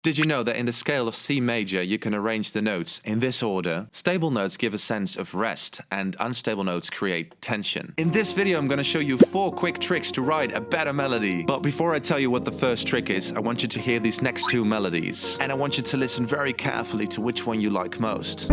Did you know that in the scale of C major you can arrange the notes in this order? Stable notes give a sense of rest and unstable notes create tension. In this video I'm gonna show you 4 quick tricks to write a better melody. But before I tell you what the first trick is, I want you to hear these next 2 melodies. And I want you to listen very carefully to which one you like most.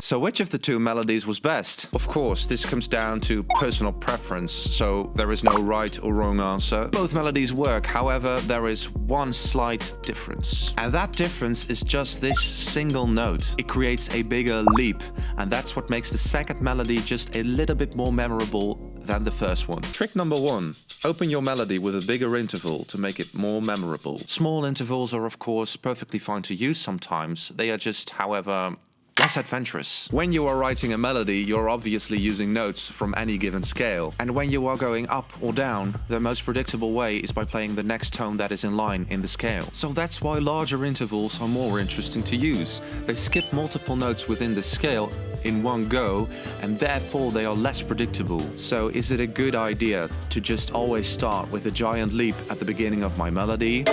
So which of the 2 melodies was best? Of course, this comes down to personal preference, so there is no right or wrong answer. Both melodies work, however, there is one slight difference. And that difference is just this single note. It creates a bigger leap, and that's what makes the second melody just a little bit more memorable than the first one. Trick number 1. Open your melody with a bigger interval to make it more memorable. Small intervals are of course perfectly fine to use sometimes. They are just, however, less adventurous. When you are writing a melody, you're obviously using notes from any given scale. And when you are going up or down, the most predictable way is by playing the next tone that is in line in the scale. So that's why larger intervals are more interesting to use. They skip multiple notes within the scale in one go, and therefore they are less predictable. So is it a good idea to just always start with a giant leap at the beginning of my melody?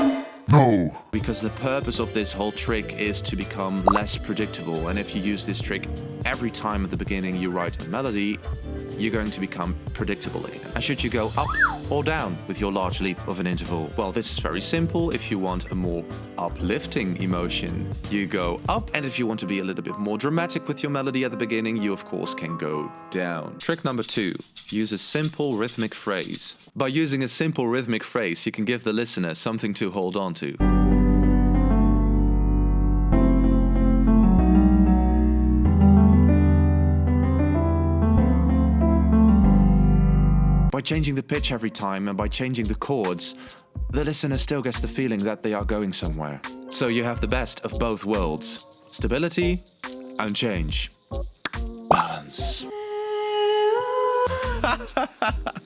No! Because the purpose of this whole trick is to become less predictable, and if you use this trick every time at the beginning you write a melody, you're going to become predictable again. And should you go up or down with your large leap of an interval? Well, this is very simple. If you want a more uplifting emotion, you go up, and if you want to be a little bit more dramatic with your melody at the beginning, you of course can go down. Trick number 2. Use a simple rhythmic phrase. By using a simple rhythmic phrase, you can give the listener something to hold on to. By changing the pitch every time and by changing the chords, the listener still gets the feeling that they are going somewhere. So you have the best of both worlds: stability and change. Balance.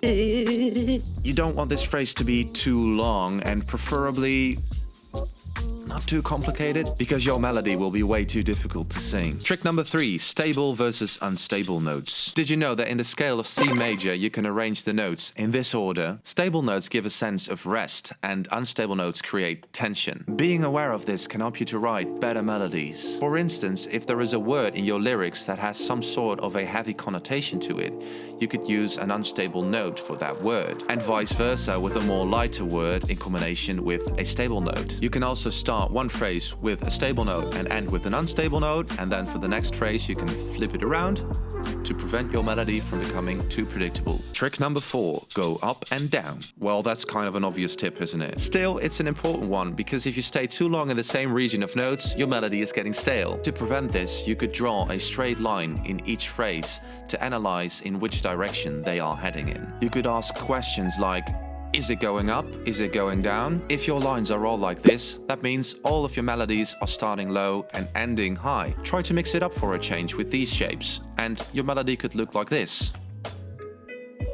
You don't want this phrase to be too long, and preferably not too complicated, because your melody will be way too difficult to sing. Trick number 3. Stable versus unstable notes. Did you know that in the scale of C major you can arrange the notes in this order? Stable notes give a sense of rest and unstable notes create tension. Being aware of this can help you to write better melodies. For instance, if there is a word in your lyrics that has some sort of a heavy connotation to it, you could use an unstable note for that word, and vice versa with a more lighter word in combination with a stable note. You can also start one phrase with a stable note and end with an unstable note, and then for the next phrase you can flip it around to prevent your melody from becoming too predictable. Trick number 4. Go up and down. Well, that's kind of an obvious tip, isn't it? Still, it's an important one, because if you stay too long in the same region of notes, your melody is getting stale. To prevent this, you could draw a straight line in each phrase to analyze in which direction they are heading in. You could ask questions like, is it going up? Is it going down? If your lines are all like this, that means all of your melodies are starting low and ending high. Try to mix it up for a change with these shapes, and your melody could look like this.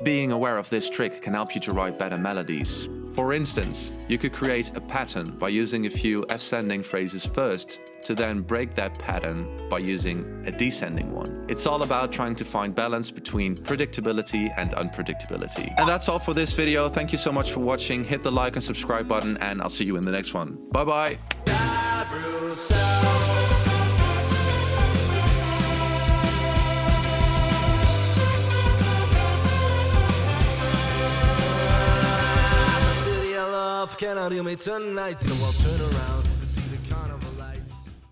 Being aware of this trick can help you to write better melodies. For instance, you could create a pattern by using a few ascending phrases first, to then break that pattern by using a descending one. It's all about trying to find balance between predictability and unpredictability. And that's all for this video. Thank you so much for watching. Hit the like and subscribe button, and I'll see you in the next one. Bye bye. Cannot heal me tonight, so I'll turn around.